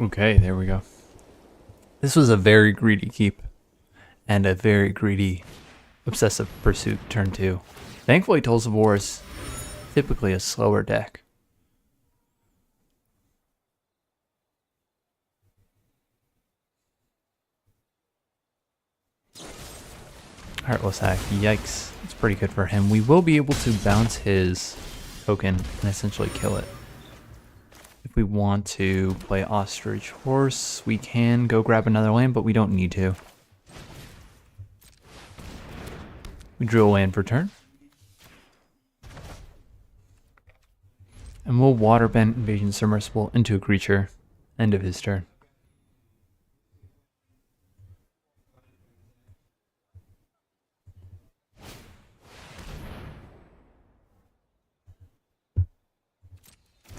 Okay, there we go. This was a very greedy keep and a very greedy obsessive pursuit turn 2. Thankfully, Tools of War is typically a slower deck. Heartless Hack, yikes. It's pretty good for him. We will be able to bounce his token and essentially kill it. If we want to play Ostrich Horse, we can go grab another land, but we don't need to. We drew a land per turn. And we'll Waterbend Invasion Submersible into a creature. End of his turn.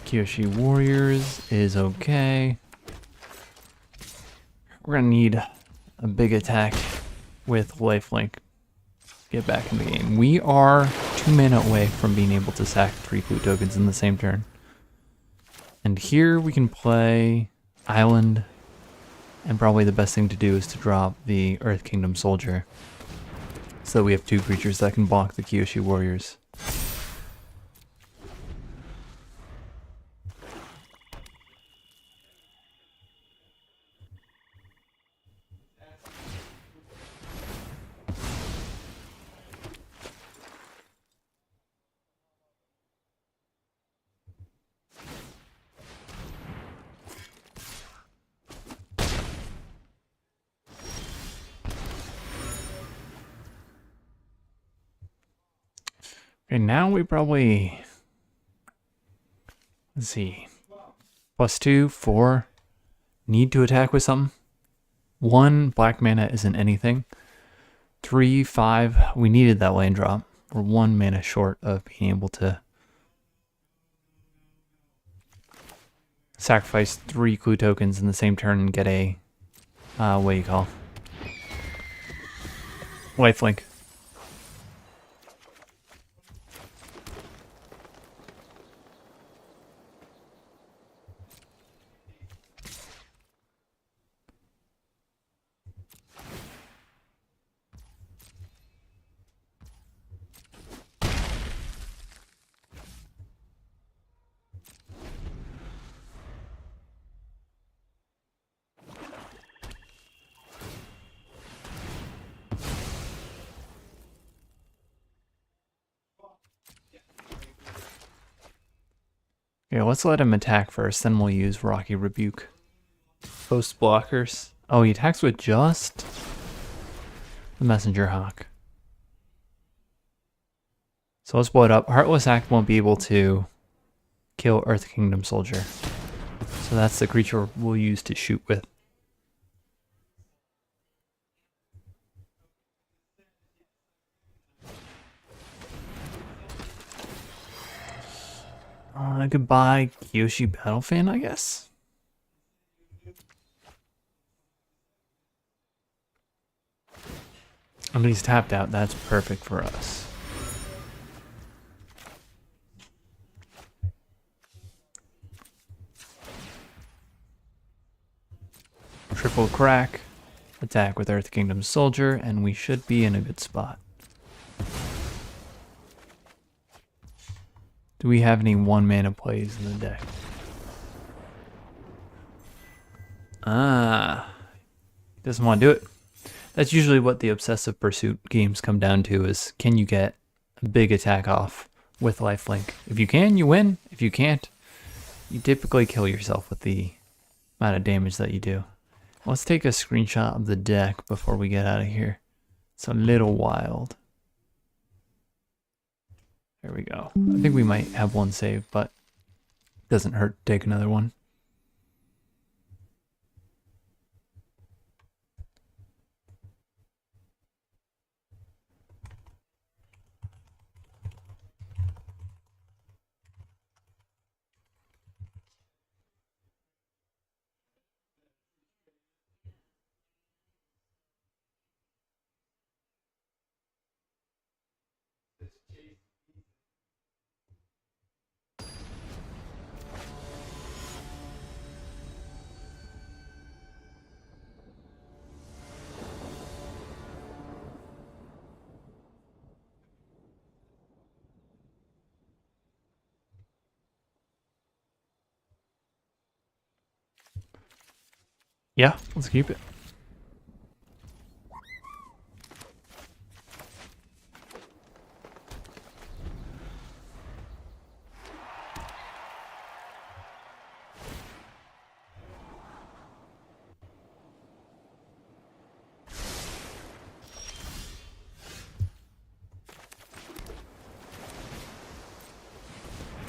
Kyoshi Warriors is okay. We're gonna need a big attack with lifelink to get back in the game. We are 2 mana away from being able to sack 3 clue tokens in the same turn. And here we can play Island, and probably the best thing to do is to drop the Earth Kingdom Soldier, so we have 2 creatures that can block the Kyoshi Warriors. Okay, now we probably, let's see, +2, 4, need to attack with something. 1 black mana isn't anything. 3, 5, we needed that land drop. We're 1 mana short of being able to sacrifice 3 clue tokens in the same turn and get a, what do you call? Lifelink. Okay, let's let him attack first, then we'll use Rocky Rebuke. Post blockers. Oh, he attacks with just the Messenger Hawk. So let's blow it up. Heartless Act won't be able to kill Earth Kingdom Soldier. So that's the creature we'll use to shoot with. Goodbye, Kyoshi Battlefan, I guess. And he's tapped out. That's perfect for us. Triple crack, attack with Earth Kingdom Soldier, and we should be in a good spot. Do we have any 1 mana plays in the deck? Doesn't want to do it. That's usually what the obsessive pursuit games come down to, is can you get a big attack off with lifelink? If you can, you win. If you can't, you typically kill yourself with the amount of damage that you do. Let's take a screenshot of the deck before we get out of here. It's a little wild. There we go. I think we might have 1 save, but it doesn't hurt to take another one. Yeah, let's keep it.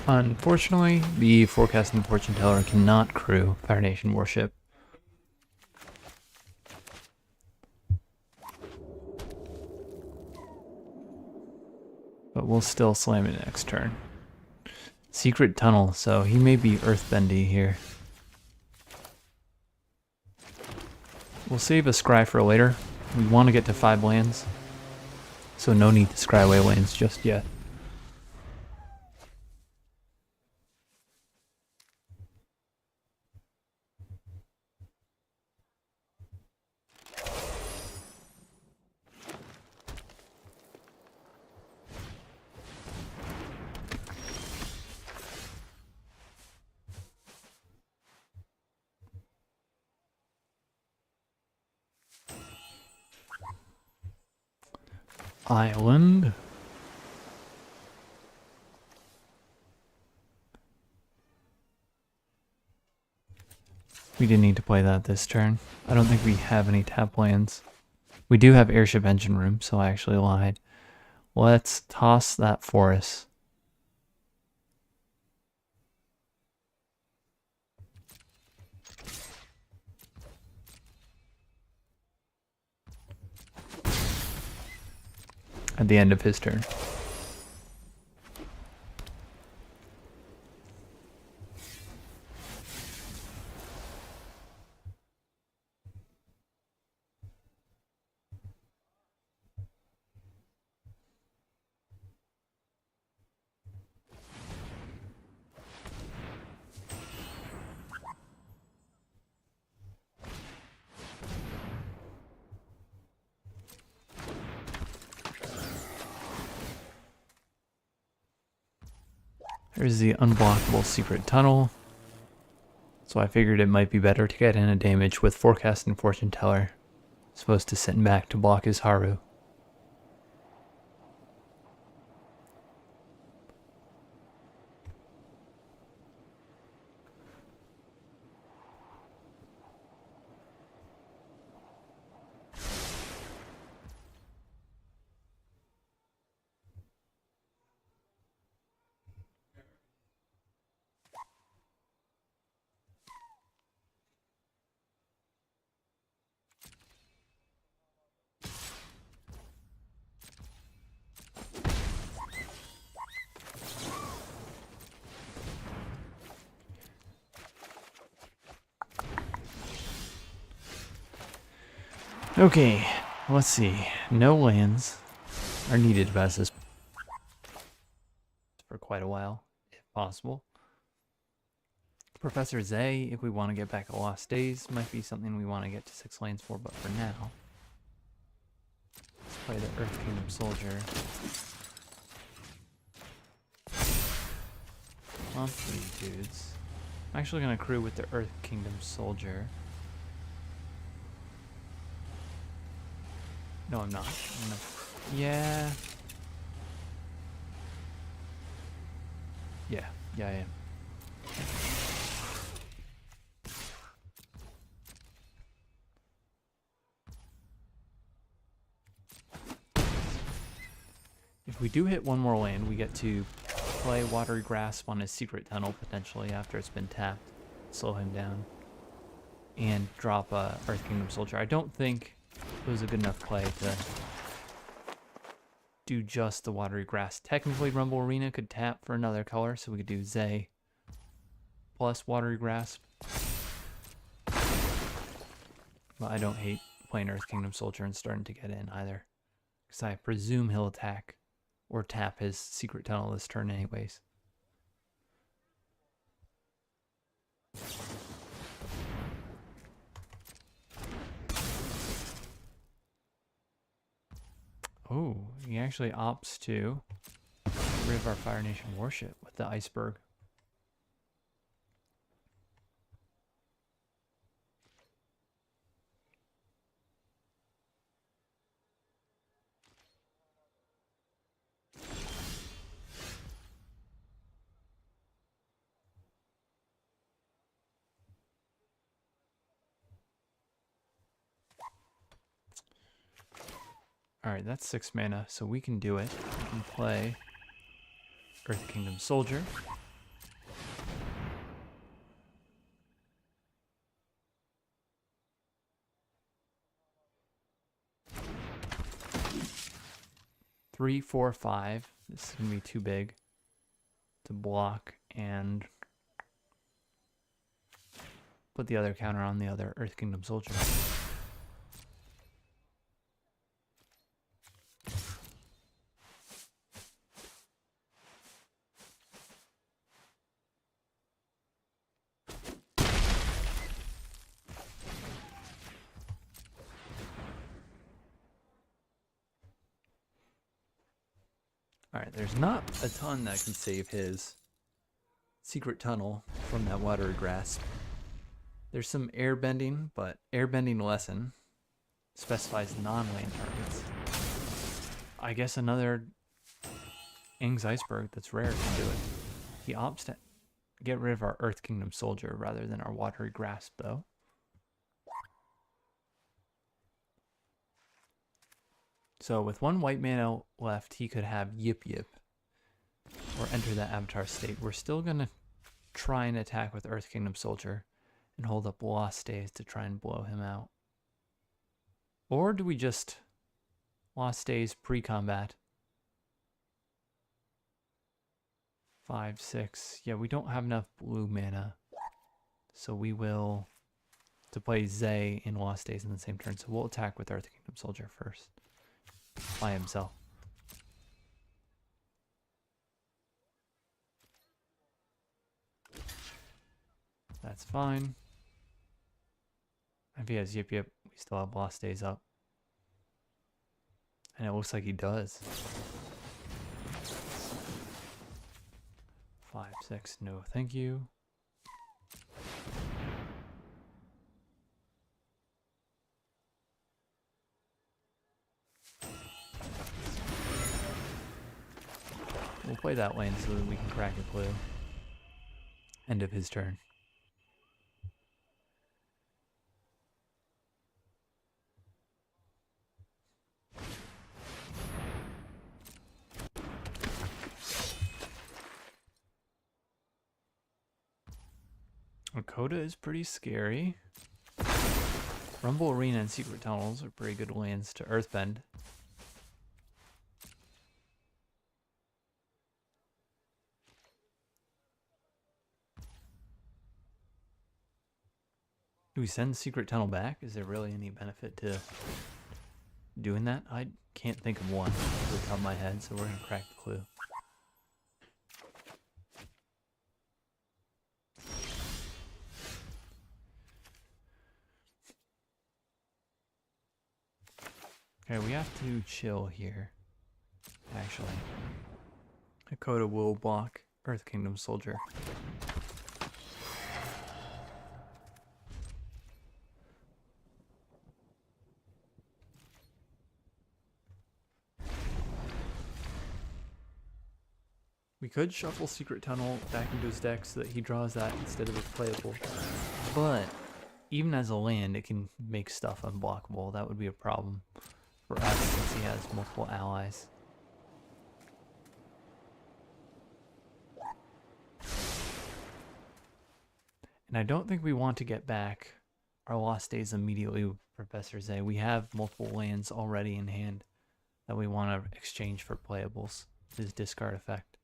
Unfortunately, the Forecasting Fortune Teller cannot crew Fire Nation Warship. But we'll still slam it next turn. Secret Tunnel, so he may be Earthbendy here. We'll save a scry for later. We want to get to 5 lands, so no need to scry away lands just yet. Island. We didn't need to play that this turn. I don't think we have any tap lands. We do have Airship Engine Room, so I actually lied. Let's toss that forest. At the end of his turn. There's the unblockable Secret Tunnel. So I figured it might be better to get in a damage with Forecasting Fortune Teller, as opposed to sitting back to block his Haru. Okay, let's see. No lands are needed past this for quite a while, if possible. Professor Zay, if we want to get back to Lost Days, might be something we want to get to 6 lanes for, but for now, let's play the Earth Kingdom Soldier. Monthly dudes. I'm actually going to crew with the Earth Kingdom Soldier. No, I'm not. Yeah. Yeah, I am. If we do hit one more land, we get to play Watery Grasp on his Secret Tunnel, potentially, after it's been tapped. Slow him down. And drop a Earth Kingdom Soldier. I don't think it was a good enough play to do just the Watery Grass. Technically, Rumble Arena could tap for another color, so we could do Zay plus Watery Grasp. But I don't hate playing Earth Kingdom Soldier and starting to get in either, because I presume he'll attack or tap his Secret Tunnel this turn anyways. Oh, he actually opts to get rid of our Fire Nation Warship with the Iceberg. Alright, that's 6 mana, so we can do it. We can play Earth Kingdom Soldier. Three, 4, 5. This is going to be too big to block and put the other counter on the other Earth Kingdom Soldier. Alright, there's not a ton that can save his secret tunnel from that watery grasp. There's some airbending, but airbending lesson specifies non-land targets. I guess another Ing's Iceberg that's rare can do it. He opts to get rid of our Earth Kingdom Soldier rather than our watery grasp, though. So with 1 white mana left, he could have Yip Yip or enter that avatar state. We're still going to try and attack with Earth Kingdom Soldier and hold up Lost Days to try and blow him out. Or do we just Lost Days pre-combat? 5, 6. Yeah, we don't have enough blue mana. So we will to play Zay in Lost Days in the same turn. So we'll attack with Earth Kingdom Soldier first. By himself. That's fine. If he has Yip Yip, we still have Lost Days up. And it looks like he does. 5, 6, no thank you. We'll play that lane so that we can crack a clue. End of his turn. Coda is pretty scary. Rumble Arena and Secret Tunnels are pretty good lands to Earthbend. Do we send Secret Tunnel back? Is there really any benefit to doing that? I can't think of one off the top of my head, so we're going to crack the clue. Okay, we have to chill here, actually. Dakota will block Earth Kingdom Soldier. We could shuffle Secret Tunnel back into his deck so that he draws that instead of a playable. But even as a land, it can make stuff unblockable. That would be a problem for us since he has multiple allies. And I don't think we want to get back our Lost Days immediately with Professor Zay. We have multiple lands already in hand that we want to exchange for playables. His discard effect.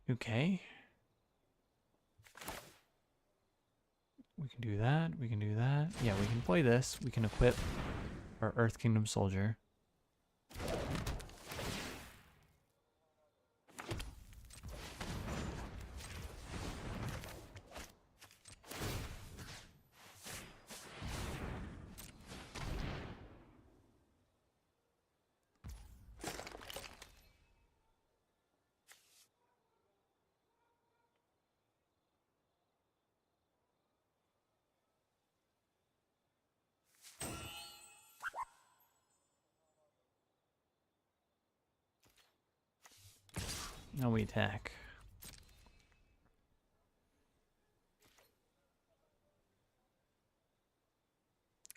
Okay. We can do that. We can do that. Yeah, we can play this. We can equip our Earth Kingdom Soldier. Now we attack.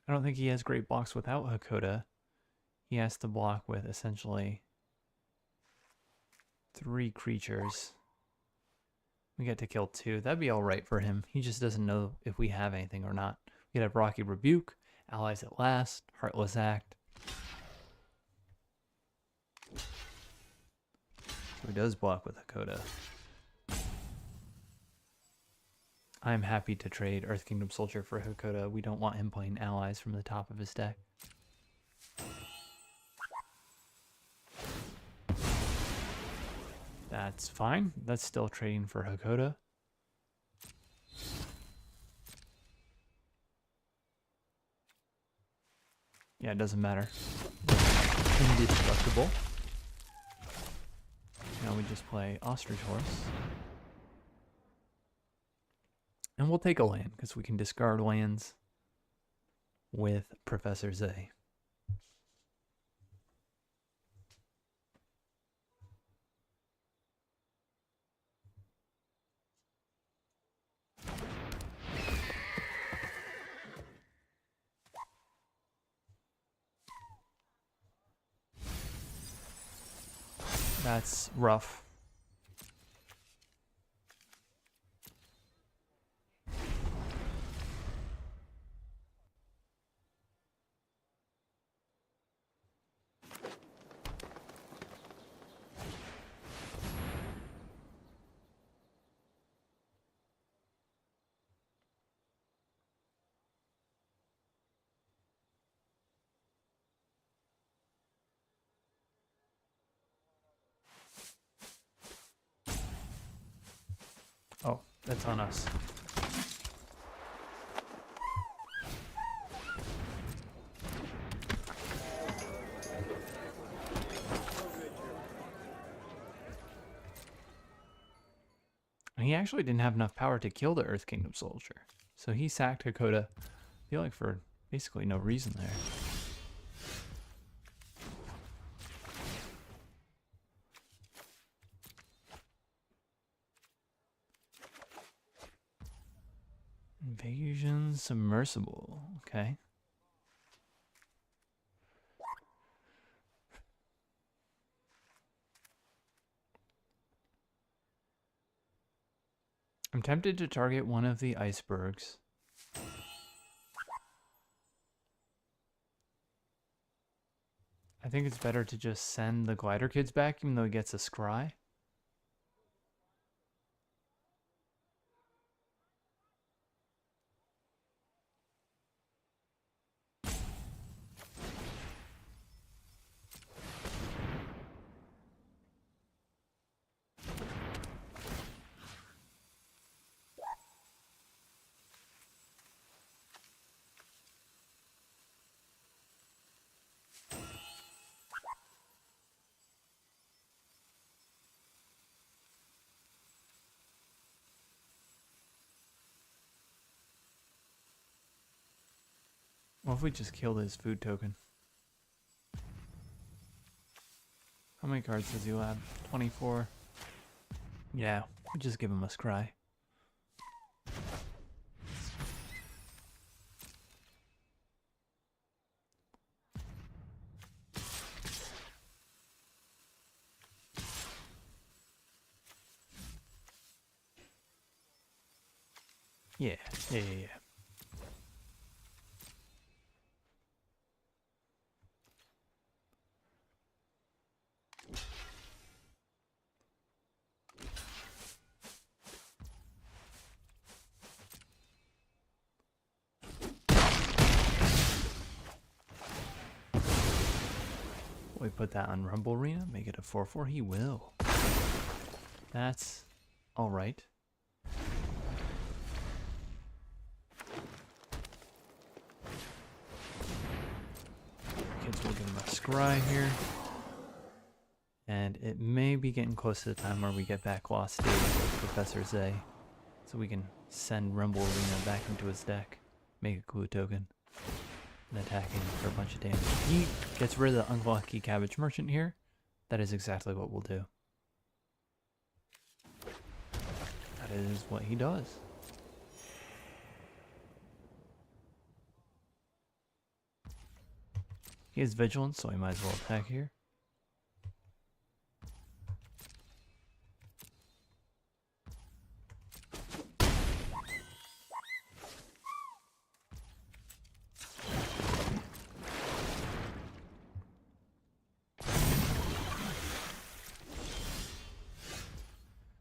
I don't think he has great blocks without Hakoda. He has to block with essentially 3 creatures. We get to kill 2. That'd be alright for him. He just doesn't know if we have anything or not. We could have Rocky Rebuke, Allies at Last, Heartless Act. So he does block with Hakoda. I'm happy to trade Earth Kingdom Soldier for Hakoda. We don't want him playing allies from the top of his deck. That's fine. That's still trading for Hakoda. Yeah, it doesn't matter. Indestructible. Now we just play Ostrich Horse. And we'll take a land, because we can discard lands with Professor Zay. That's rough. Oh, that's on us. And he actually didn't have enough power to kill the Earth Kingdom Soldier. So he sacked Hakoda, I feel like for basically no reason there. Invasion Submersible, okay. I'm tempted to target one of the icebergs. I think it's better to just send the glider kids back, even though he gets a scry. What if we just killed his food token? How many cards does he have? 24. Yeah, we just give him a scry. Yeah. We put that on Rumble Arena, make it a 4/4. He will. That's all right. Kids will give him a scry here. And it may be getting close to the time where we get back Lost Stage with Professor Zay. So we can send Rumble Arena back into his deck, make a clue token, and attack him for a bunch of damage. He gets rid of the unlucky Cabbage Merchant here. That is exactly what we'll do. That is what he does. He has vigilance, so he might as well attack here.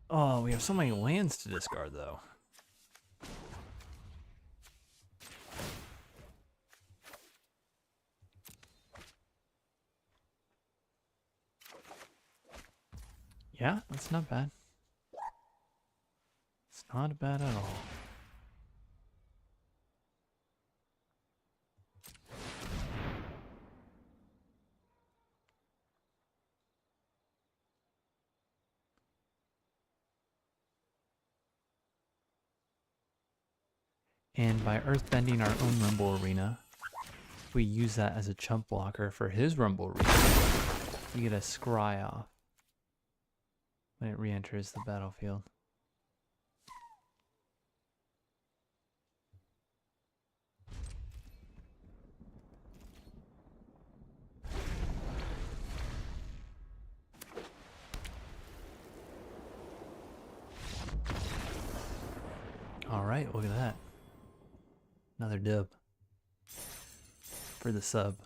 Oh, we have so many lands to discard, though. Yeah, that's not bad. It's not bad at all. And by earthbending our own Rumble Arena, we use that as a chump blocker for his Rumble Arena. We get a scry off when it re-enters the battlefield. Alright, look at that. Another dub for the sub.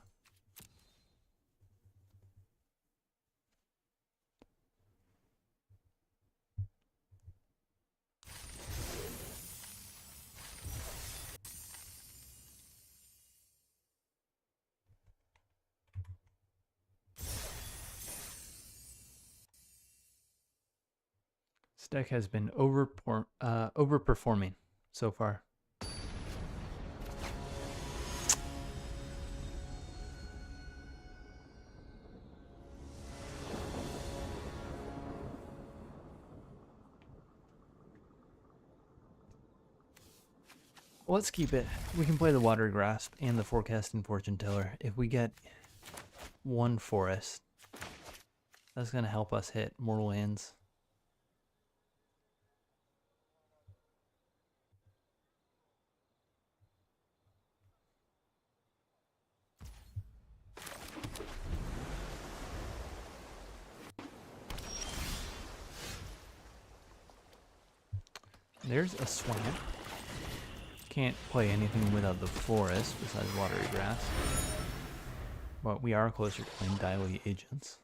This deck has been overperforming so far. Let's keep it. We can play the Watery Grasp and the Forecasting Fortune Teller. If we get one forest, that's going to help us hit more lands. There's a swamp. Can't play anything without the forest besides Watery Grass. But we are closer to playing Diley Agents.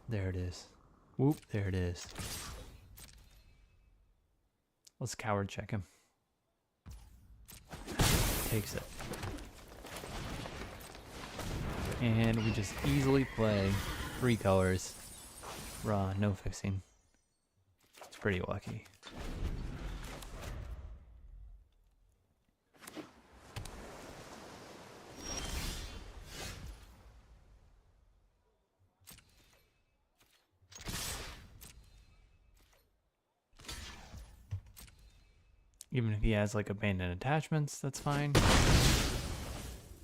There it is. Whoop, there it is. Let's coward check him. Takes it. And we just easily play 3 colors. Raw, no fixing. It's pretty lucky. Even if he has like abandoned attachments, that's fine.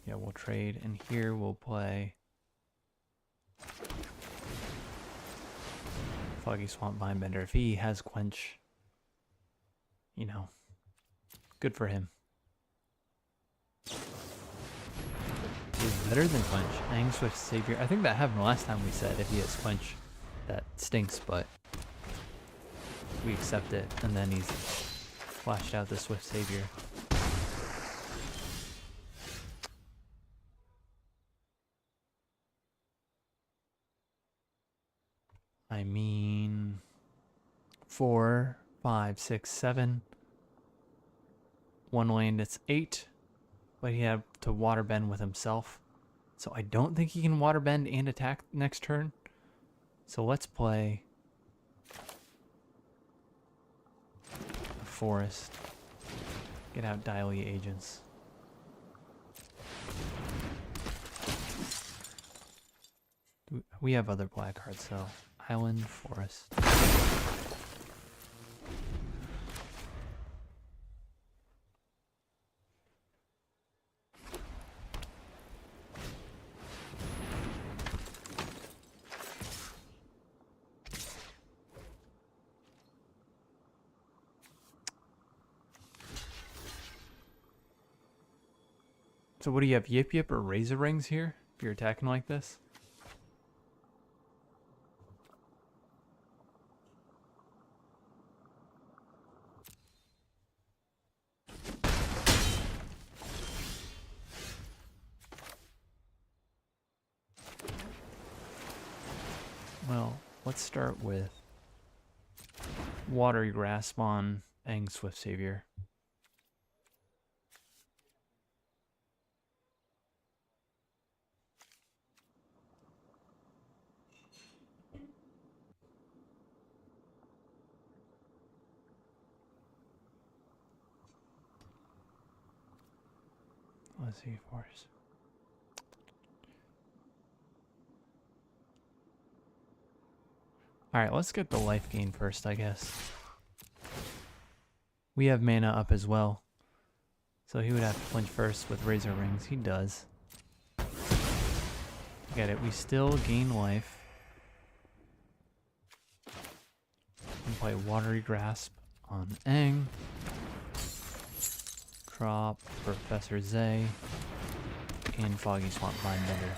Yeah, we'll trade, and here we'll play Foggy Swamp Mindbender. If he has Quench, you know, good for him. He's better than Quench. Ang Swift Savior. I think that happened last time we said if he has Quench. That stinks, but we accept it, and then he's flashed out the Swift Savior. I mean, 4, 5, 6, 7. One land, it's 8. But he had to waterbend with himself. So I don't think he can waterbend and attack next turn. So let's play a forest. Get out Diley Agents. We have other black cards, so Island, Forest. So what do you have, Yip Yip or Razor Rings here, if you're attacking like this? Well, let's start with Watery Grasp on Aang Swift Savior. Let's see, force. Alright, let's get the life gain first, I guess. We have mana up as well. So he would have to flinch first with Razor Rings. He does. Get it. We still gain life. And play Watery Grasp on Aang. Crop Professor Zay. And Foggy Swamp Mindbender.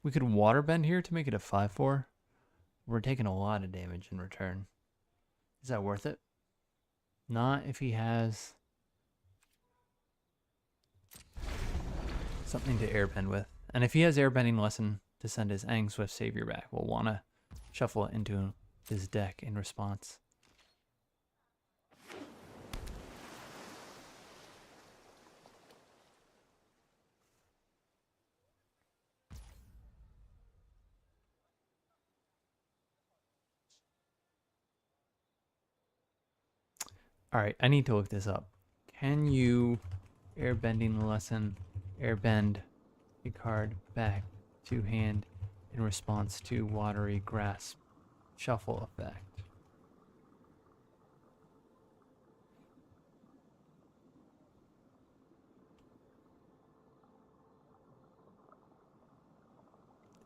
We could Waterbend here to make it a 5/4. We're taking a lot of damage in return. Is that worth it? Not if he has something to airbend with. And if he has airbending lesson to send his Aang Swift Savior back, we'll want to shuffle it into his deck in response. Alright, I need to look this up. Can you airbending lesson airbend a card back to hand in response to Watery Grasp shuffle effect?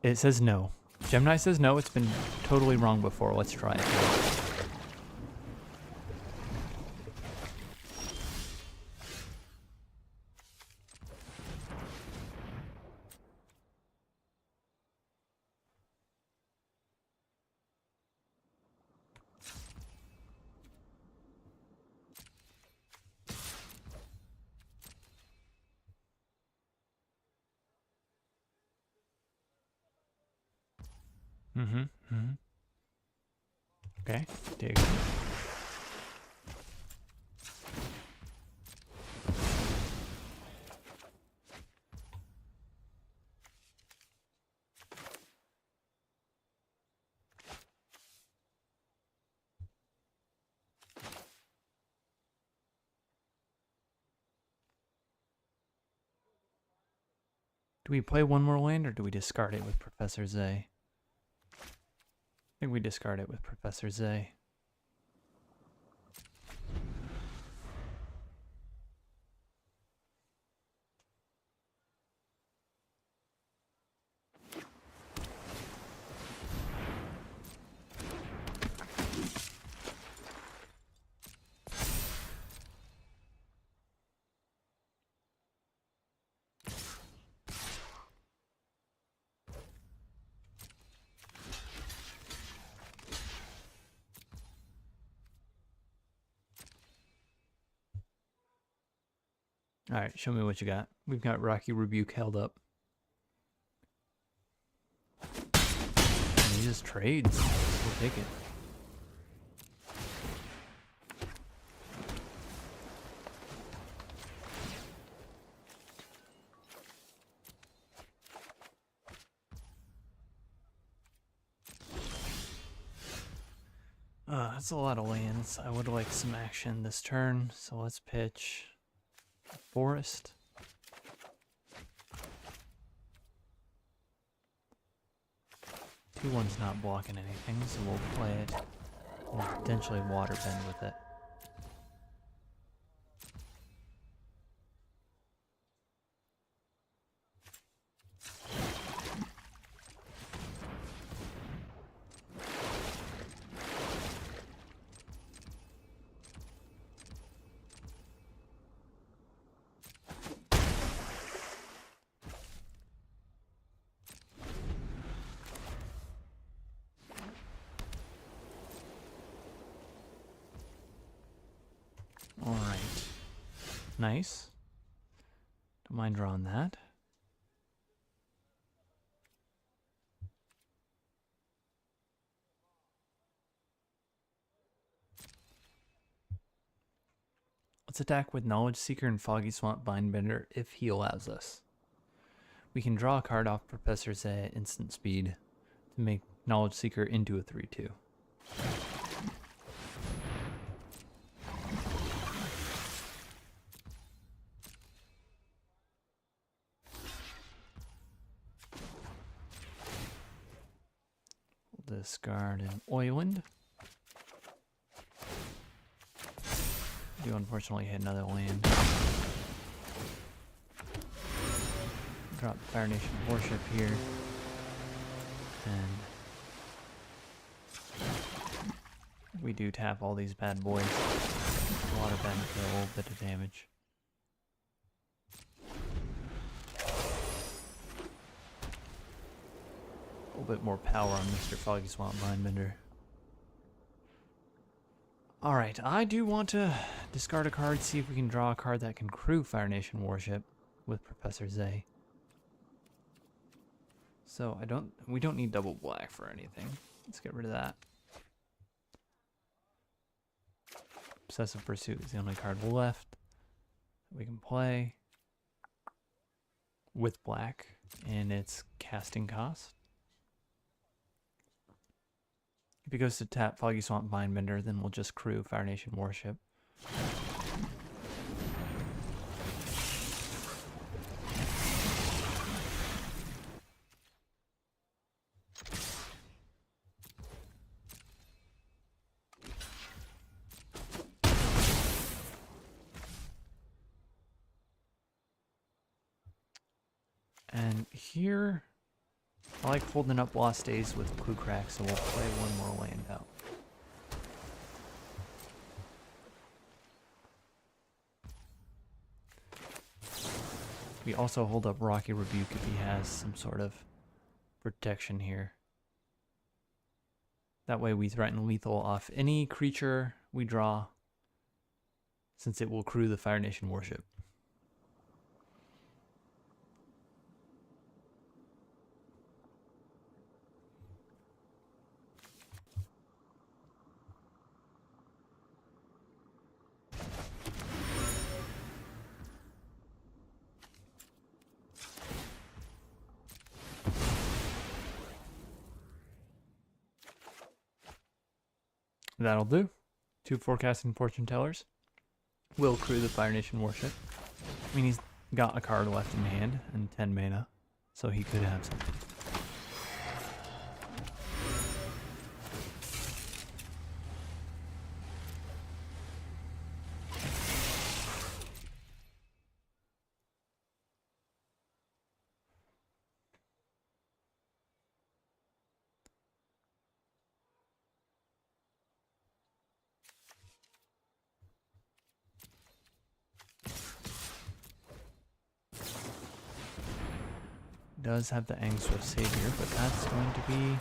It says no. Gemini says no. It's been totally wrong before. Let's try it. Okay, dig. Do we play one more land or do we discard it with Professor Zay? I think we discard it with Professor Zay. Alright, show me what you got. We've got Rocky Rebuke held up. And he just trades. We'll take it. That's a lot of lands. I would like some action this turn, so let's pitch a forest. One's not blocking anything, so we'll play it. We'll potentially waterbend with it. Nice. Don't mind drawing that. Let's attack with Knowledge Seeker and Foggy Swamp Mindbender if he allows us. We can draw a card off Professor Zay at instant speed to make Knowledge Seeker into a 3/2. We'll discard an Oiland. Do unfortunately hit another land. Drop Fire Nation Warship here. And we do tap all these bad boys. Water bend for a little bit of damage. A little bit more power on Mr. Foggy Swamp Mindbender. Alright, I do want to discard a card, see if we can draw a card that can crew Fire Nation Warship with Professor Zay. So we don't need double black for anything. Let's get rid of that. Obsessive Pursuit is the only card left that we can play with black, and its casting cost. If he goes to tap Foggy Swamp Mindbender, then we'll just crew Fire Nation Warship. And here, I like holding up Lost Days with Clue Crack, so we'll play one more land out. We also hold up Rocky Rebuke if he has some sort of protection here. That way we threaten lethal off any creature we draw, since it will crew the Fire Nation Warship. That'll do. 2 Forecasting Fortune Tellers. Will crew the Fire Nation Warship. I mean, he's got a card left in hand and 10 mana, so he could have something. Does have the Angswift Savior, but that's going to be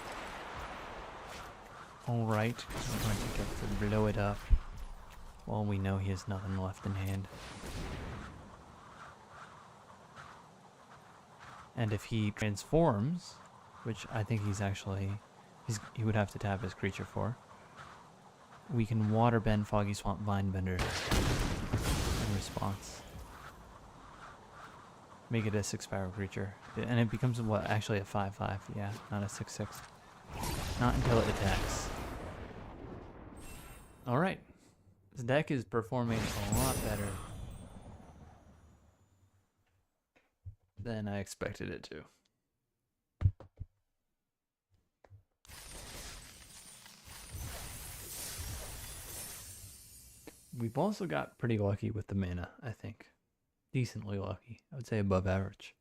alright, because we're going to get to blow it up while we know he has nothing left in hand. And if he transforms, which I think he would have to tap his creature for, we can Waterbend Foggy Swamp Mindbender in response. Make it a 6-power creature. And it becomes, what, actually a 5/5. Yeah, not a 6/6. Not until it attacks. Alright. This deck is performing a lot better than I expected it to. We've also got pretty lucky with the mana, I think. Decently lucky. I would say above average.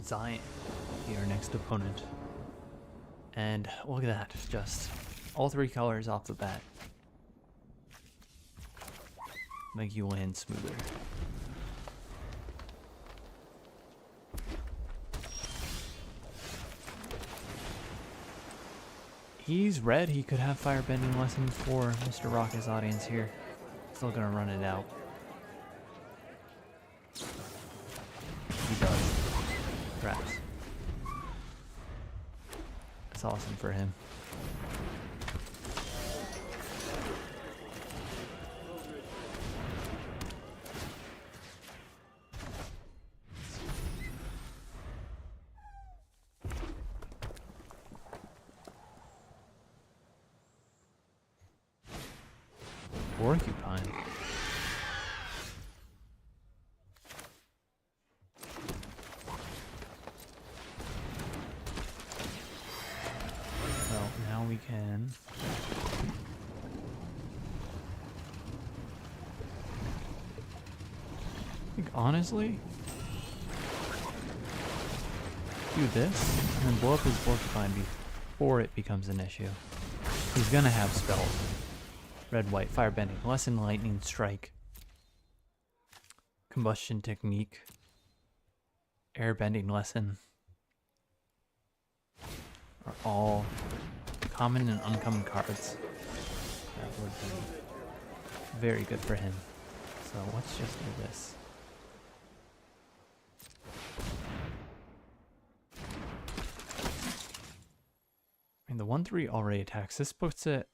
Zion be our next opponent. And look at that, just all 3 colors off the bat. Make you land smoother. He's red, he could have firebending lesson for Mr. Rocket's audience here. Still gonna run it out. He does. Grass. That's awesome for him. Porcupine. Well, now we can. I think honestly, do this and then blow up his porcupine before it becomes an issue. He's gonna have spells. Red, white, firebending, lesson, lightning, strike, combustion technique, airbending lesson are all common and uncommon cards. That would be very good for him. So let's just do this. I mean, the 1/3 already attacks. This puts it.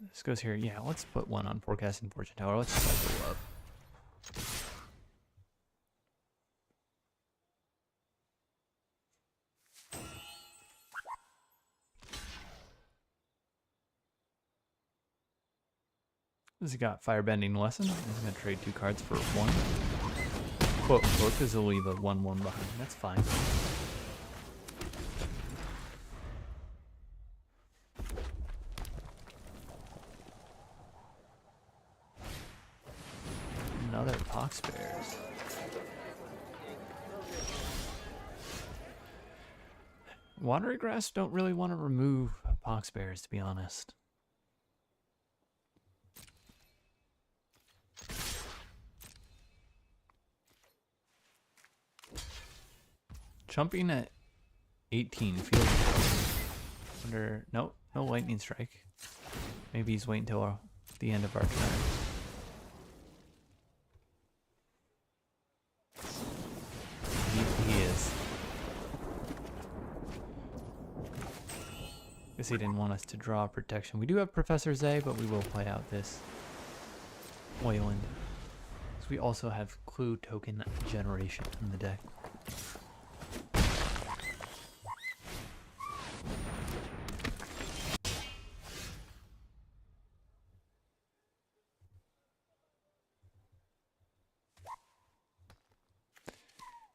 This goes here. Yeah, let's put 1 on Forecasting Fortune Teller. Let's cycle up. This has got Firebending Lesson. I'm going to trade 2 cards for 1. Quote unquote, because he'll leave a 1/1 behind. That's fine. Another pox bears. Watery grass don't really want to remove pox bears, to be honest. Jumping at 18 feels under. No lightning strike. Maybe he's waiting until the end of our turn. He is. Guess he didn't want us to draw protection. We do have Professor Zay, but we will play out this Wayland. So we also have Clue Token Generation in the deck.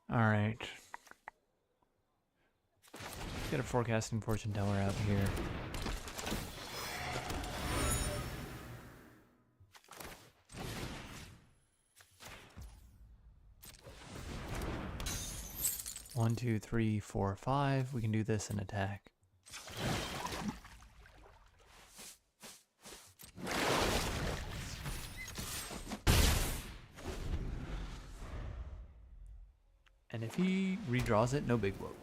Alright. Let's get a Forecasting Fortune Teller out here. One, two, three, four, five. We can do this and attack. And if he redraws it, no big whoop.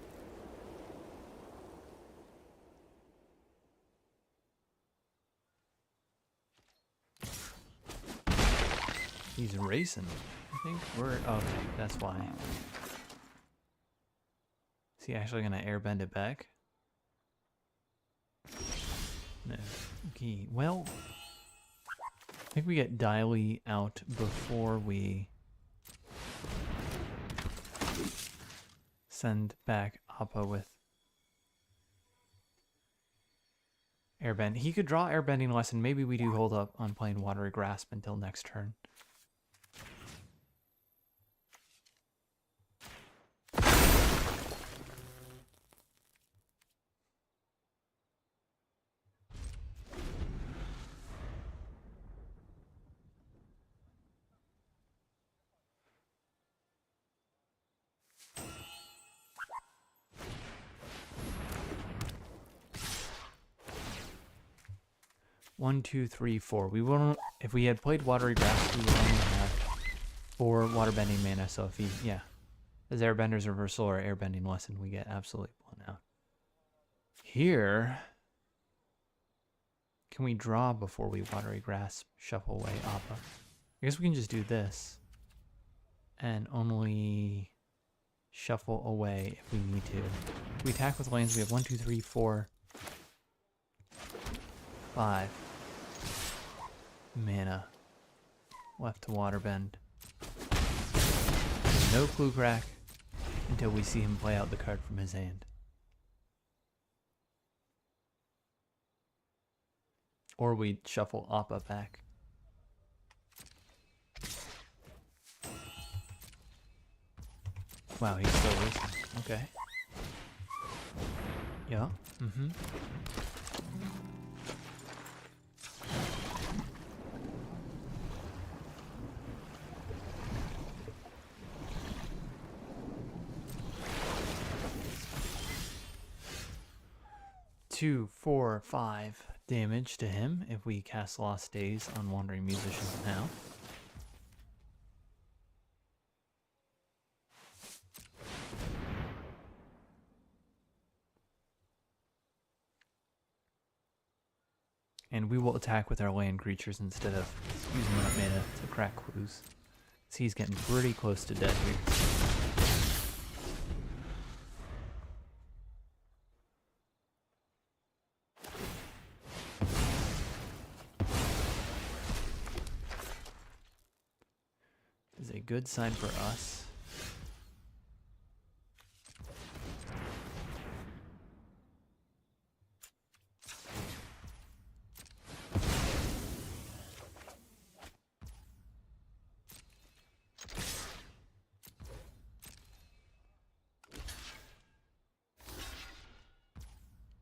He's racing. I think we're okay. That's why. Is he actually gonna airbend it back? No. Okay. Well, I think we get Diley out before we send back Appa with airbend. He could draw airbending lesson. Maybe we do hold up on playing Watery Grasp until next turn. 1, 2, 3, 4. We won't. If we had played Watery Grass, we would only have 4 waterbending mana. So if he, as Airbender's Reversal or Airbending Lesson, we get absolutely blown out. Here, can we draw before we Watery Grass, shuffle away Appa? I guess we can just do this and only shuffle away if we need to. If we attack with lands, we have 1, 2, 3, 4, 5 mana left to waterbend. No clue crack until we see him play out the card from his hand. Or we shuffle Appa back. Wow, he's still racing. Okay. Yeah. Mm-hmm. Two, 4, 5 damage to him if we cast Lost Days on Wandering Musicians now. And we will attack with our land creatures instead of using that mana to crack clues. So he's getting pretty close to dead here. Is a good sign for us.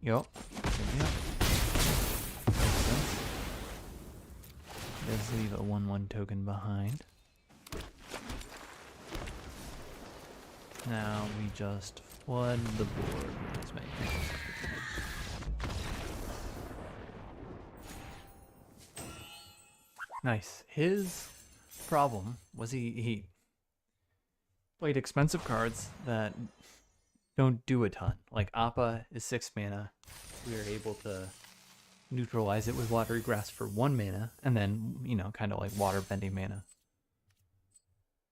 Yup. Does leave a 1/1 token behind. Now we just flood the board with as many things. Nice. His problem was he played expensive cards that don't do a ton. Like Appa is 6 mana. We are able to neutralize it with Watery Grass for 1 mana, and then, you know, kind of like water bending mana,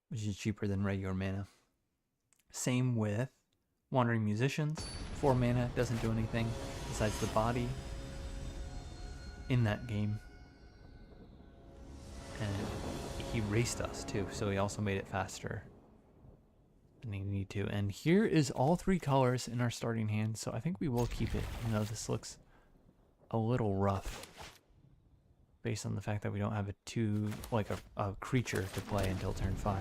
which is cheaper than regular mana. Same with Wandering Musicians. 4 mana, doesn't do anything besides the body in that game. And he raced us too, so he also made it faster than he needed to. And here is all 3 colors in our starting hand, so I think we will keep it. You know, this looks a little rough based on the fact that we don't have a creature to play until turn 5.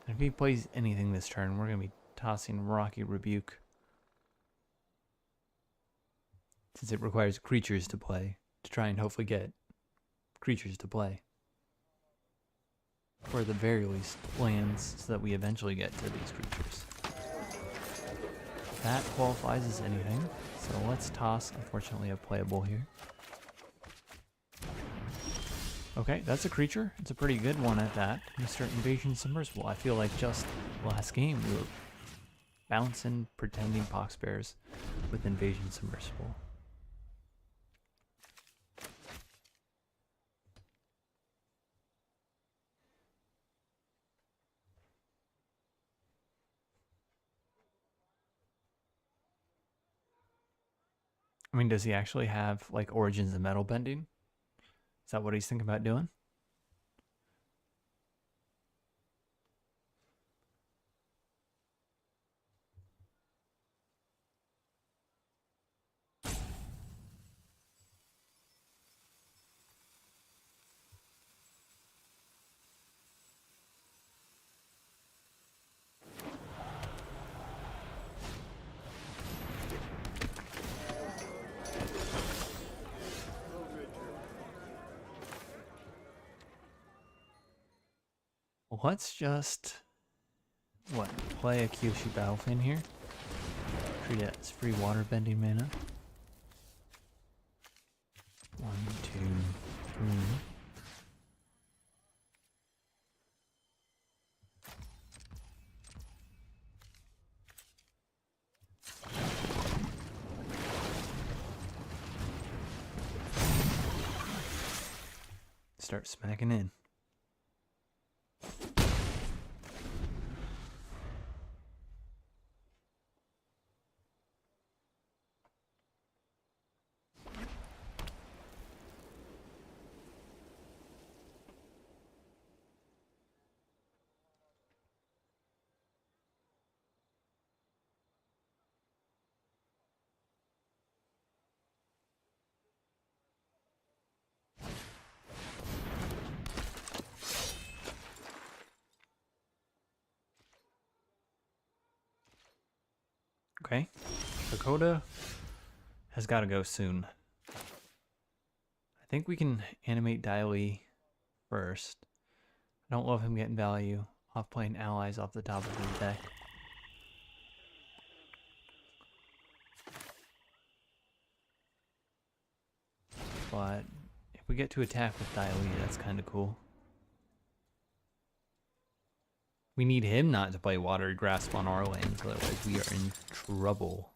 And if he plays anything this turn, we're going to be tossing Rocky Rebuke, since it requires creatures to play, to try and hopefully get creatures to play. Or at the very least, lands, so that we eventually get to these creatures. That qualifies as anything, so let's toss, unfortunately, a playable here. Okay, that's a creature. It's a pretty good one at that. Mr. Invasion Submersible. I feel like just last game we were bouncing, pretending Pox Bears with Invasion Submersible. I mean, does he actually have like Origins of Metal Bending? Is that what he's thinking about doing? let's just play a Kyoshi Battlefin here. Treat it as free water bending mana. 1, 2, 3. Start smacking in. Okay, Dakota has got to go soon. I think we can animate TLA first. I don't love him getting value off playing allies off the top of his deck. But if we get to attack with TLA, that's kind of cool. We need him not to play Watery Grasp on our lanes, otherwise we are in trouble.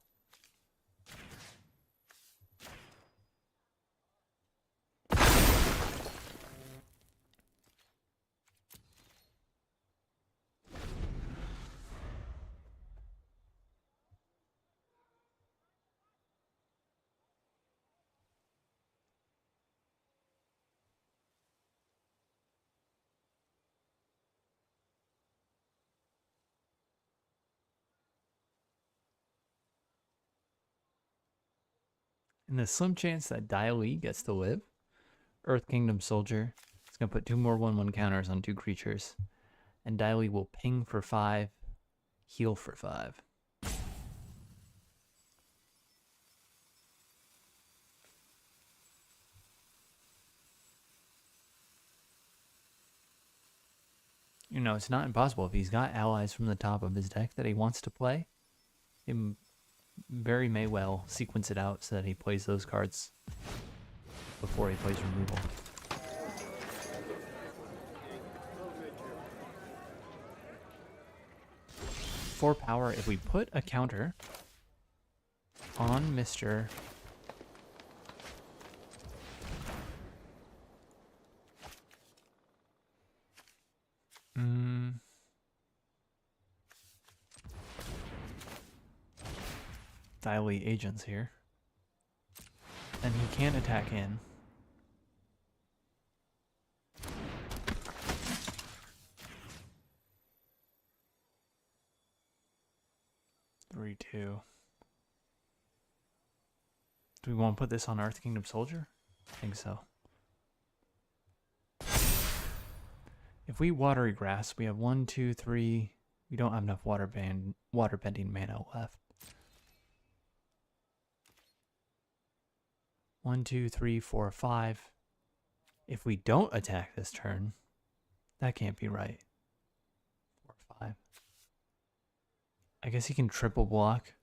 And the slim chance that TLA gets to live, Earth Kingdom Soldier is going to put 2 more 1/1 counters on 2 creatures. And TLA will ping for 5, heal for 5. You know, it's not impossible. If he's got allies from the top of his deck that he wants to play, he very may well sequence it out so that he plays those cards before he plays removal. For power, if we put a counter on Mr. TLA agents here, and he can't attack in. Three, 2. Do we want to put this on Earth Kingdom Soldier? I think so. If we Watery Grass, we have 1, 2, 3. We don't have enough water bending mana left. 1, 2, 3, 4, 5. If we don't attack this turn, that can't be right. 4, 5. I guess he can triple block.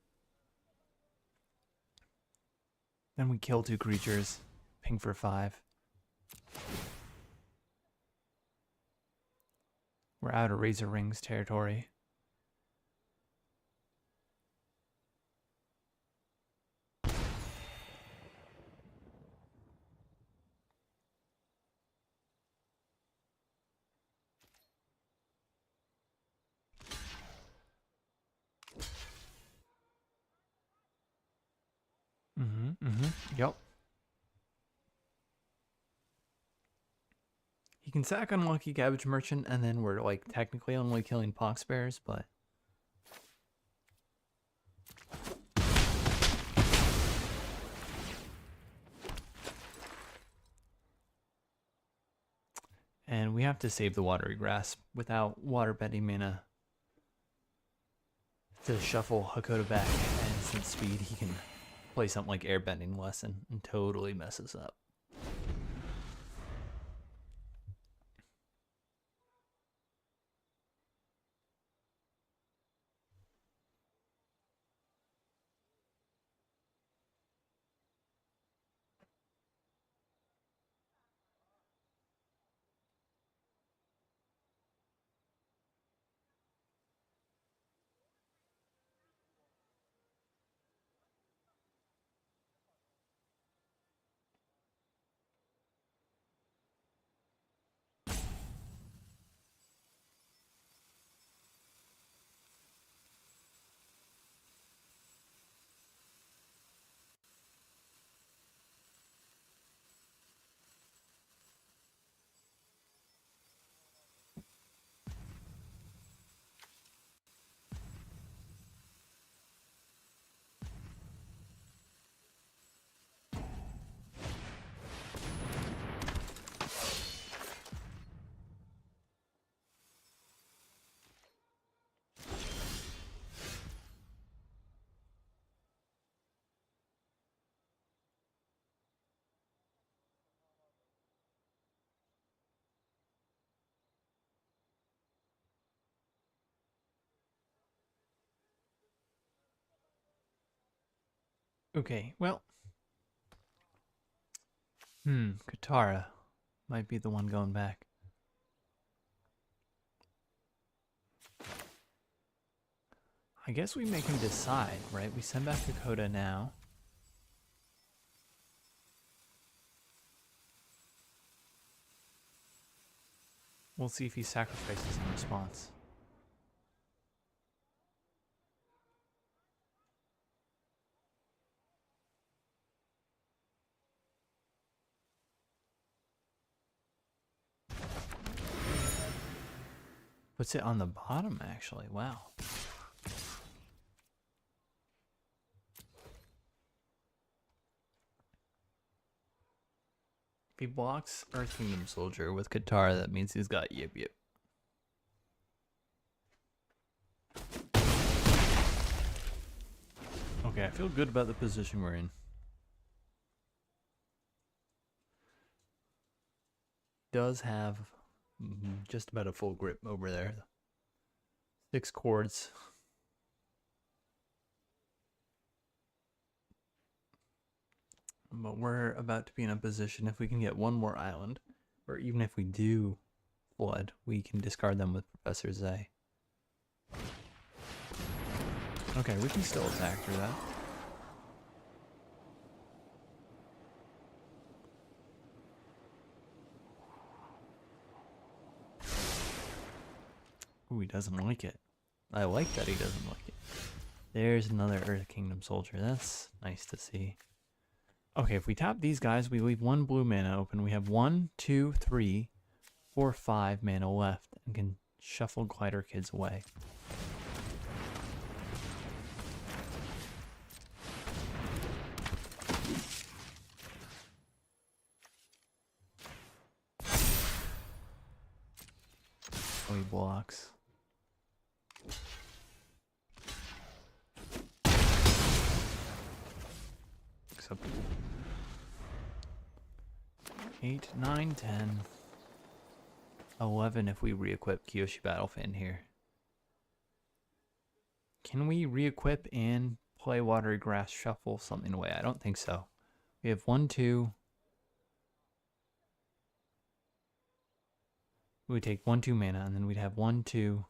Then we kill 2 creatures, ping for 5. We're out of Razor Rings territory. Yep. He can sack Unlucky Cabbage Merchant, and then we're like technically only killing Pox Bears, but and we have to save the Watery Grasp. Without water bending mana to shuffle Hakoda back at instant speed, he can play something like Airbending Lesson and totally messes up. Okay, well. Katara might be the one going back. I guess we make him decide, right? We send back Dakota now. We'll see if he sacrifices in response. Puts it on the bottom, actually. Wow. If he blocks Earth Kingdom Soldier with Katara, that means he's got Yip Yip. Okay, I feel good about the position we're in. Does have just about a full grip over there. 6 chords. But we're about to be in a position, if we can get one more island, or even if we do flood, we can discard them with Professor Zay. Okay, we can still attack through that. Ooh, he doesn't like it. I like that he doesn't like it. There's another Earth Kingdom Soldier. That's nice to see. Okay, if we tap these guys, we leave 1 blue mana open. We have 1, 2, 3, 4, 5 mana left and can shuffle Glider Kids away. Oh, he blocks. Acceptable. 8, 9, 10, 11 if we re-equip Kyoshi Battlefan here. Can we re-equip and play Watery Grass Shuffle something away? I don't think so. We have 1, 2. We would take 1, 2 mana, and then we'd have 1, 2,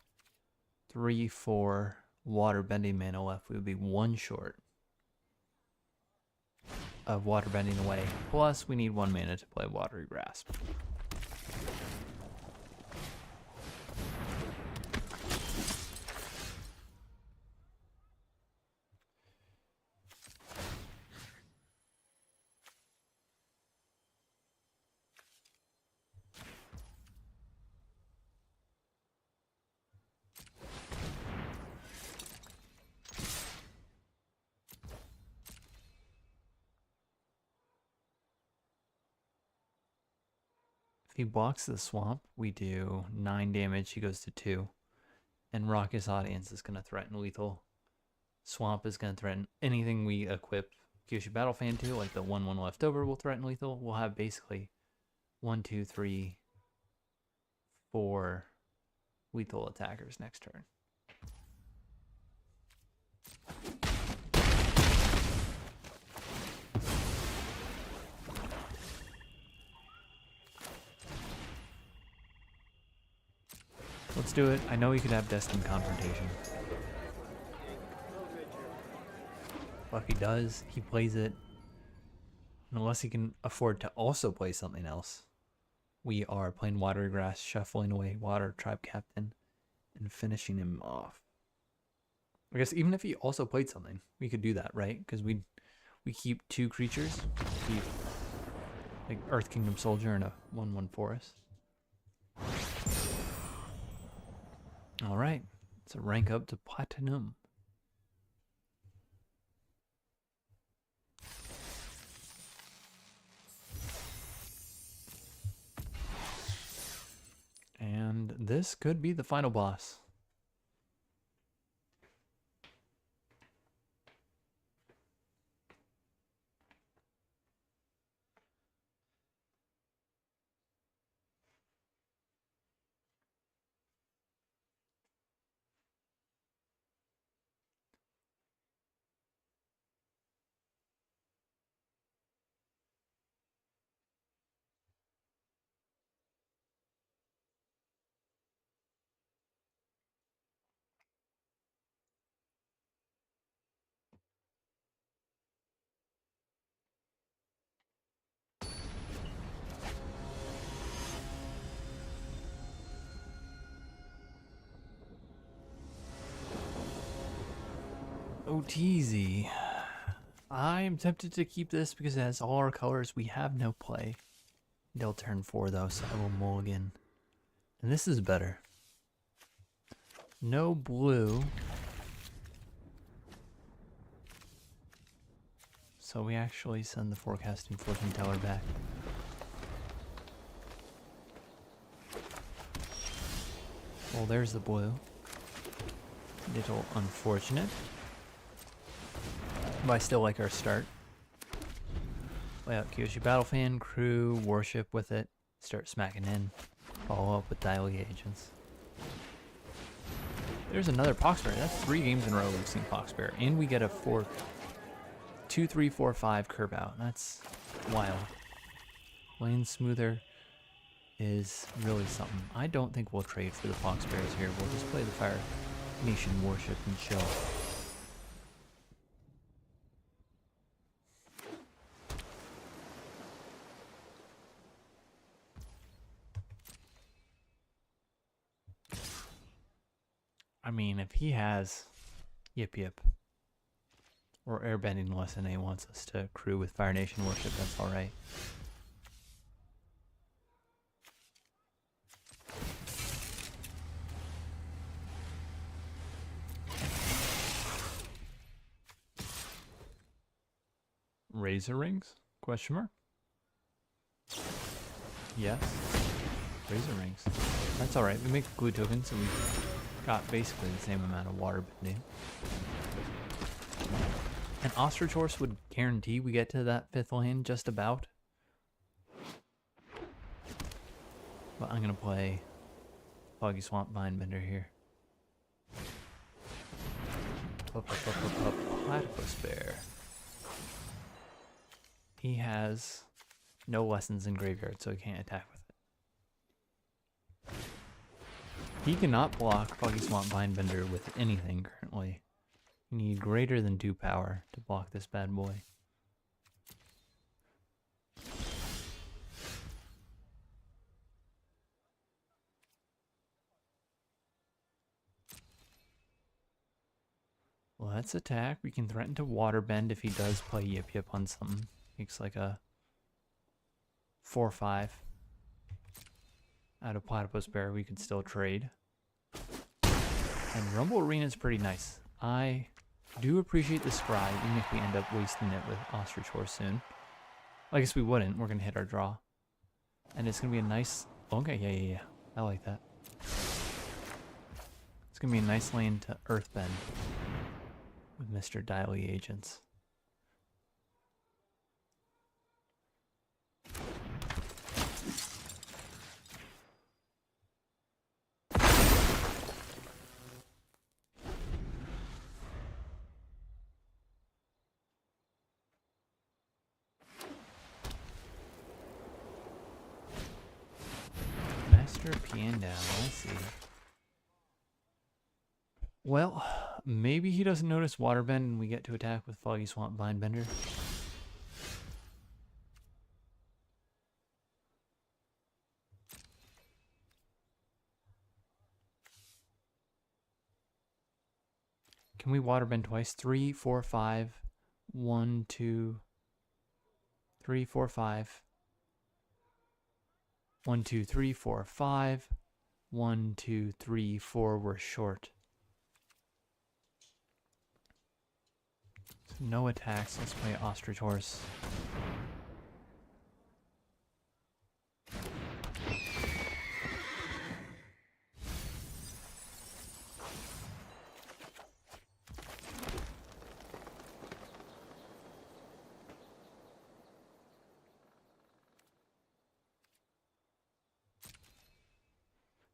3, 4 water bending mana left. We would be 1 short of water bending away. Plus, we need 1 mana to play Watery Grasp. If he blocks the swamp, we do 9 damage. He goes to 2. And Raucous Audience is going to threaten lethal. Swamp is going to threaten anything we equip Kyoshi Battlefan to, like the 1/1 left over will threaten lethal. We'll have basically 1, 2, 3, 4 lethal attackers next turn. Let's do it. I know he could have Destined Confrontation. Well, if he does, he plays it. Unless he can afford to also play something else. We are playing Watery Grass, shuffling away Water Tribe Captain, and finishing him off. I guess even if he also played something, we could do that, right? Because we keep 2 creatures. Keep like Earth Kingdom Soldier and a 1/1 forest. All right, it's a rank up to Platinum. And this could be the final boss. OTZ. I'm tempted to keep this because it has all our colors. We have no play until turn 4 though, so I will mulligan. And this is better. No blue. So we actually send the forecasting fortune teller back. Well, there's the blue. Little unfortunate. But I still like our start. Lay out Kyoshi Battle Fan, crew, warship with it. Start smacking in. Follow up with Dialing Agents. There's another Poxbear. That's 3 games in a row we've seen Poxbear. And we get a 2, 3, 4, 5 curve out. That's wild. Lane Smoother is really something. I don't think we'll trade for the Poxbears here. We'll just play the Fire Nation Warship and chill. I mean, if he has Yip Yip or Airbending Lesson A wants us to crew with Fire Nation Warship, that's alright. Razor Rings? Question mark? Yes. Razor Rings. That's alright. We make glue tokens, so we got basically the same amount of water bending. An Ostrich Horse would guarantee we get to that 5th lane just about. But I'm going to play Foggy Swamp Mindbender here. Platypus Bear. He has no lessons in graveyard, so he can't attack with it. He cannot block Foggy Swamp Mindbender with anything currently. You need greater than 2 power to block this bad boy. Let's attack. We can threaten to waterbend if he does play Yip Yip on something. Makes like a 4-5. Out of Platypus Bear, we could still trade. And Rumble Arena is pretty nice. I do appreciate the scry, even if we end up wasting it with Ostrich Horse soon. I guess we wouldn't. We're going to hit our draw. And it's going to be a nice... Okay, yeah. I like that. It's going to be a nice lane to Earthbend with Mr. Dialy Agents. Pian down, let's see. Well, maybe he doesn't notice Waterbend and we get to attack with Foggy Swamp Mindbender. Can we Waterbend twice? 3, 4, 5. 1, 2, 3, 4, 5. 1, 2, 3, 4, 5. 1, 2, 3, 4. We're short. So no attacks. Let's play Ostrich Horse.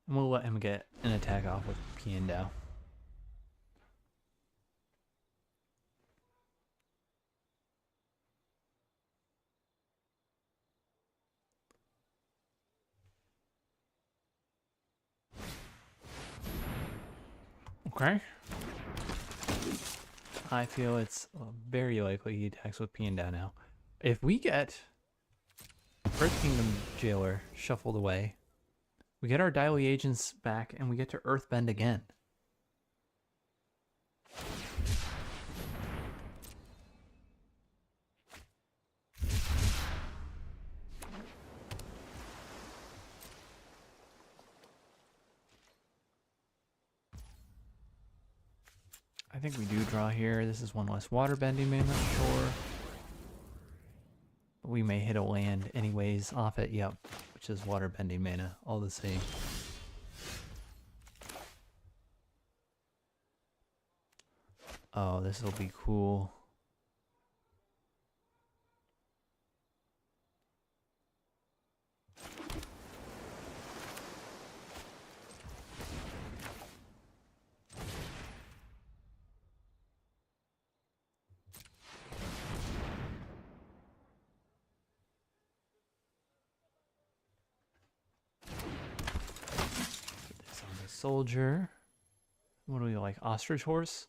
And we'll let him get an attack off with Piandao. Okay. I feel it's very likely he attacks with Piandao now. If we get Earth Kingdom Jailer shuffled away, we get our Dialy Agents back, and we get to Earthbend again. I think we do draw here. This is one less waterbending mana, sure. But we may hit a land anyways off it, yep. Which is waterbending mana, all the same. Oh, this will be cool. Soldier. What do we like? Ostrich horse?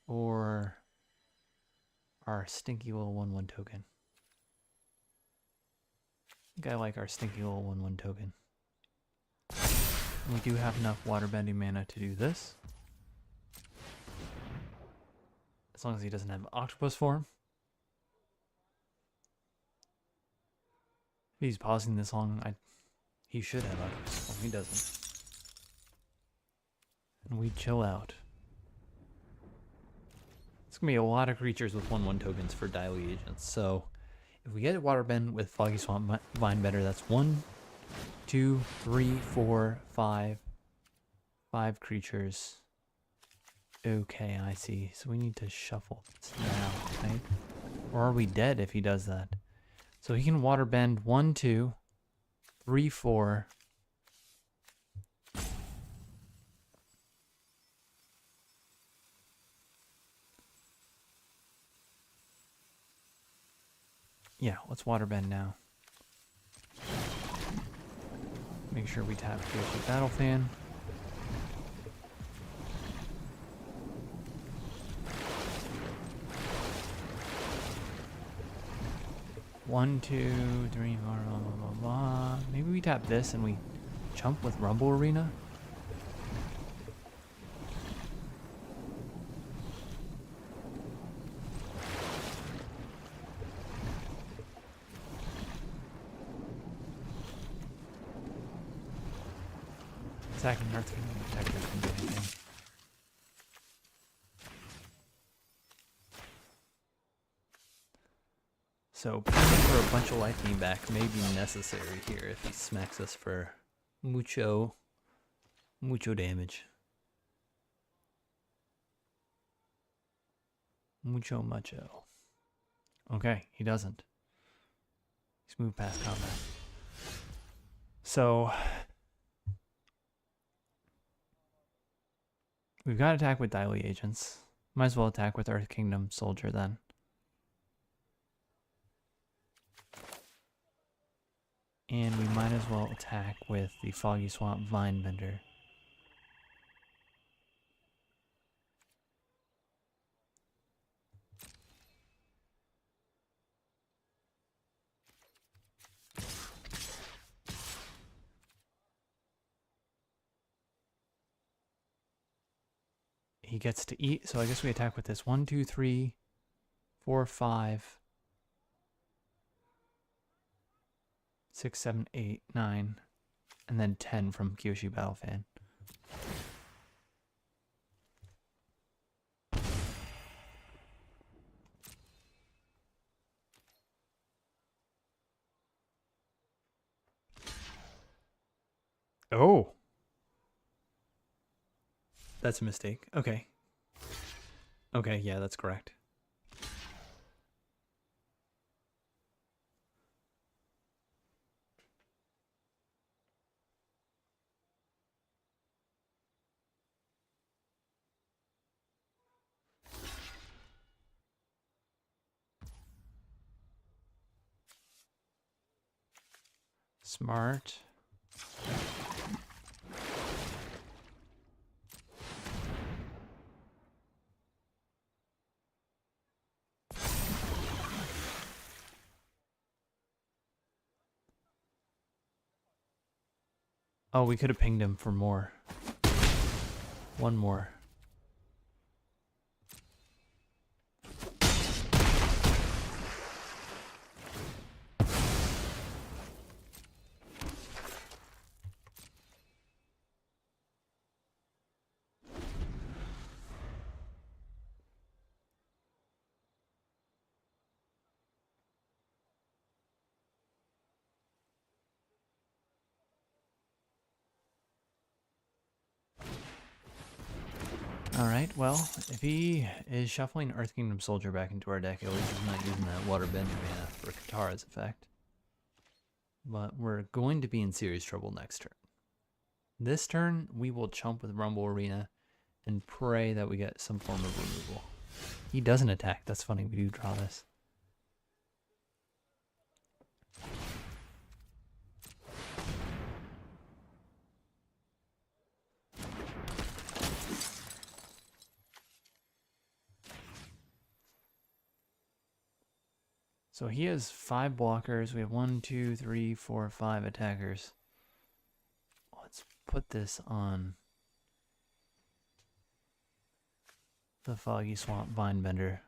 Or our stinky little 1/1 token? I think I like our stinky little 1/1 token. And we do have enough waterbending mana to do this. As long as he doesn't have octopus form. If he's pausing this long, he should have octopus form. He doesn't. And we chill out. It's going to be a lot of creatures with 1/1 tokens for Daily Agents. So if we get a Waterbend with Foggy Swamp Vinebender, that's 1, 2, 3, 4, 5. 5 creatures. Okay, I see. So we need to shuffle this now, right? Or are we dead if he does that? So he can Waterbend 1, 2, 3, 4. Yeah, let's waterbend now. Make sure we tap Kyoshi Battle Fan. One, two, three, four, blah, blah, blah, blah. Maybe we tap this and we chump with Rumble Arena. Attacking Earth Protectors can do anything. So paying for a bunch of life gain back may be necessary here if he smacks us for mucho damage. Mucho. Okay, he doesn't. He's moved past combat. So we've got to attack with Daily Agents. Might as well attack with Earth Kingdom Soldier then. And we might as well attack with the Foggy Swamp Vinebender. He gets to eat, so I guess we attack with this 1, 2, 3, 4, 5, 6, 7, 8, 9, and then 10 from Kyoshi Battle Fan. Oh! That's a mistake. Okay. Okay, yeah, that's correct. Smart. Oh, we could have pinged him for more. One more. Alright, well, if he is shuffling Earth Kingdom Soldier back into our deck, at least he's not using that Waterbender mana for Katara's effect. But we're going to be in serious trouble next turn. This turn, we will chump with Rumble Arena and pray that we get some form of removal. He doesn't attack. That's funny. We do draw this. So he has 5 blockers. We have 1, 2, 3, 4, 5 attackers. Let's put this on the Foggy Swamp Vinebender.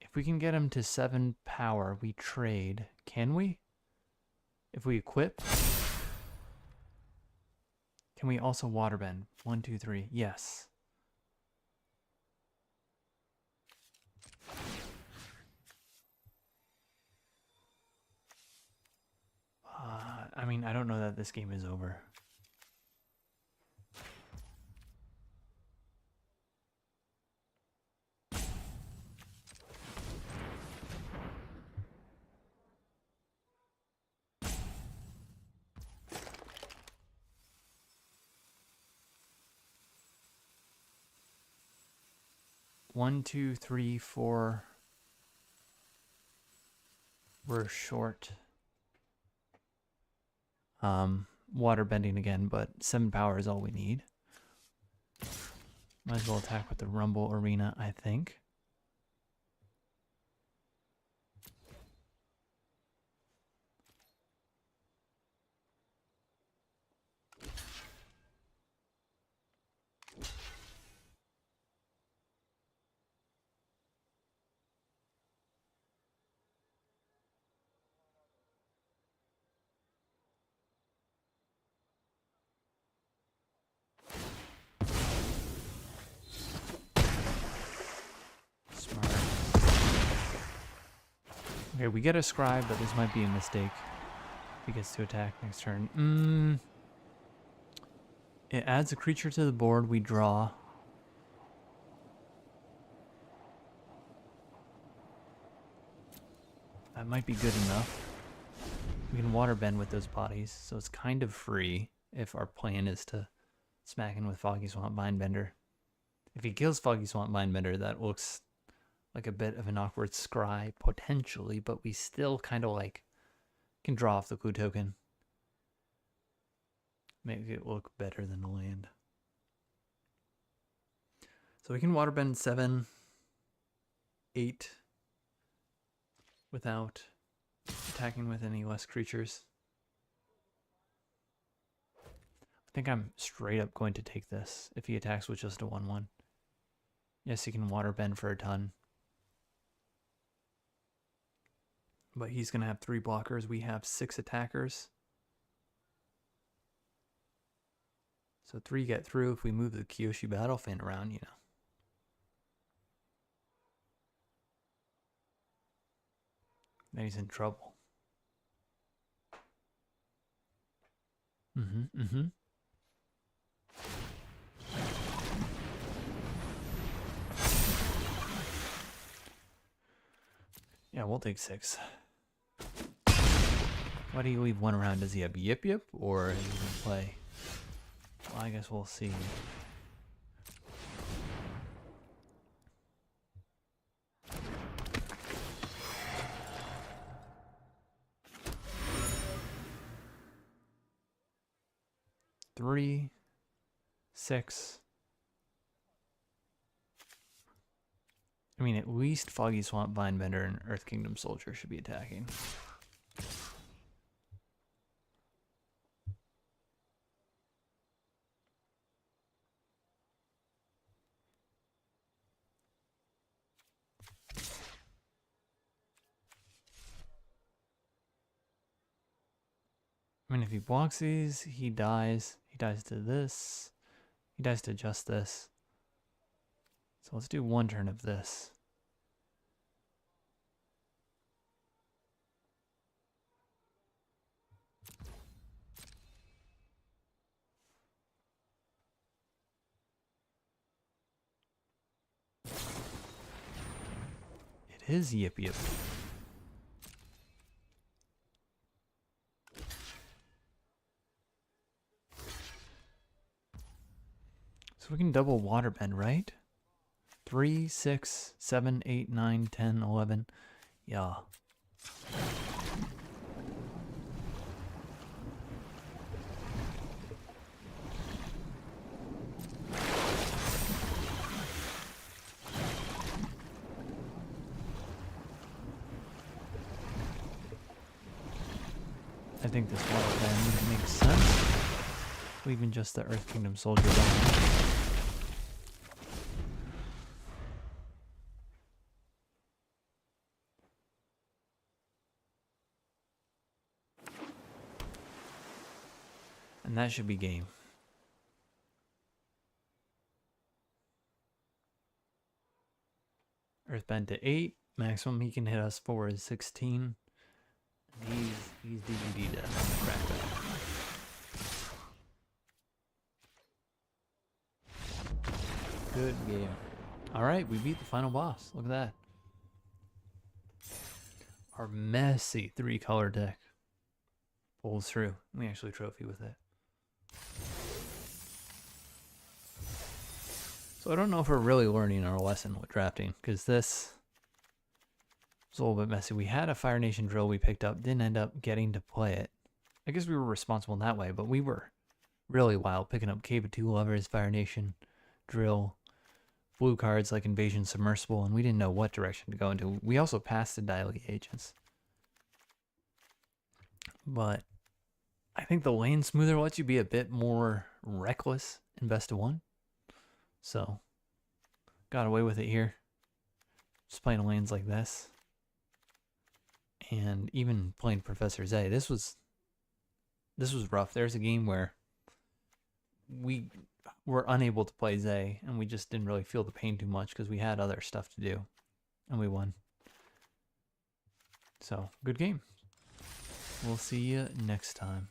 If we can get him to 7 power, we trade. Can we? If we equip? Can we also waterbend? 1, 2, 3. Yes. I mean, I don't know that this game is over. One, two, three, four. We're short. Water bending again, but 7 power is all we need. Might as well attack with the Rumble Arena, I think. Okay, we get a scribe, but this might be a mistake. If he gets to attack next turn. It adds a creature to the board, we draw. That might be good enough. We can water bend with those bodies, so it's kind of free if our plan is to smack in with Foggy Swamp Mindbender. If he kills Foggy Swamp Mindbender, that looks like a bit of an awkward scry, potentially, but we still kind of like can draw off the clue token. Make it look better than a land. So we can waterbend 7, 8 without attacking with any less creatures. I think I'm straight up going to take this if he attacks with just a 1/1. Yes, he can waterbend for a ton. But he's going to have 3 blockers. We have 6 attackers. So 3 get through if we move the Kyoshi Battle Fan around, you know. Then he's in trouble. Yeah, we'll take 6. Why do you leave 1 around? Does he have Yip Yip or is he going to play? Well, I guess we'll see. Three, 6. I mean, at least Foggy Swamp Vinebender and Earth Kingdom Soldier should be attacking. I mean, if he blocks these, he dies. He dies to this. He dies to just this. So let's do 1 turn of this. his yip yip. So we can double water bend, right? 3, 6, 7, 8, 9, 10, 11. Yeah. I think this water bend makes sense. Leaving just the Earth Kingdom soldier behind. And that should be game. Earthbend to 8. Maximum he can hit us for is 16. And he's DGD to crack that. Good game. Alright, we beat the final boss. Look at that. Our messy 3-color deck pulls through. We actually trophy with it. So I don't know if we're really learning our lesson with drafting, because this was a little bit messy. We had a Fire Nation drill we picked up, didn't end up getting to play it. I guess we were responsible in that way, but we were really wild picking up Cave of Two Lovers, Fire Nation drill, blue cards like Invasion Submersible, and we didn't know what direction to go into. We also passed the Dialing Agents. But I think the lane smoother lets you be a bit more reckless in best of one. So, got away with it here. Just playing lanes like this. And even playing Professor Zay. This was rough. There's a game where we were unable to play Zay, and we just didn't really feel the pain too much because we had other stuff to do. And we won. So, good game. We'll see you next time.